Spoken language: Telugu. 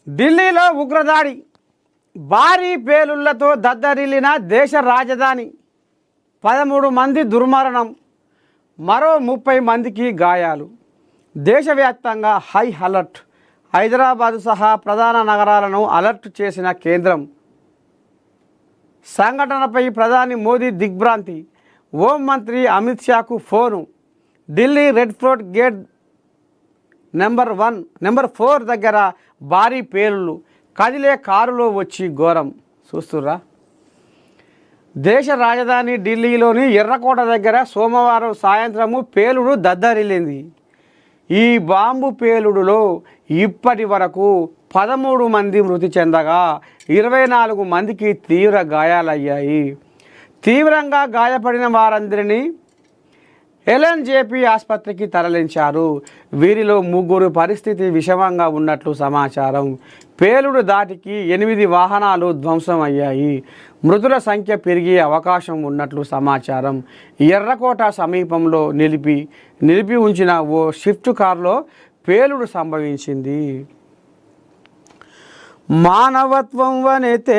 ఢిల్లీలో ఉగ్రదాడి, భారీ పేలుళ్లతో దద్దరిల్లిన దేశ రాజధాని. 13 మంది దుర్మరణం, మరో 30 మందికి గాయాలు. దేశవ్యాప్తంగా హై అలర్ట్. హైదరాబాదు సహా ప్రధాన నగరాలను అలర్ట్ చేసిన కేంద్రం. సంఘటనపై ప్రధాని మోదీ దిగ్భ్రాంతి. హోంమంత్రి అమిత్ షాకు phone. Delhi red fort gate number 4 దగ్గర భారీ పేలుళ్ళు, కదిలే కారులో వచ్చి ఘోరం. చూస్తుర్రా? దేశ రాజధాని ఢిల్లీలోని ఎర్రకోట దగ్గర సోమవారం సాయంత్రము పేలుడు దద్దరిల్లింది. ఈ బాంబు పేలుడులో ఇప్పటి వరకు 13 మంది మృతి చెందగా 24 మందికి తీవ్ర గాయాలయ్యాయి. తీవ్రంగా గాయపడిన వారందరినీ ఎల్ఎన్జేపీ ఆసుపత్రికి తరలించారు. వీరిలో 3 పరిస్థితి విషమంగా ఉన్నట్లు సమాచారం. పేలుడు దాటికి 8 వాహనాలు ధ్వంసం అయ్యాయి. మృతుల సంఖ్య పెరిగే అవకాశం ఉన్నట్లు సమాచారం. ఎర్రకోట సమీపంలో నిలిపి ఉంచిన ఓ స్విఫ్ట్ కారులో పేలుడు సంభవించింది. మానవత్వం వనెతే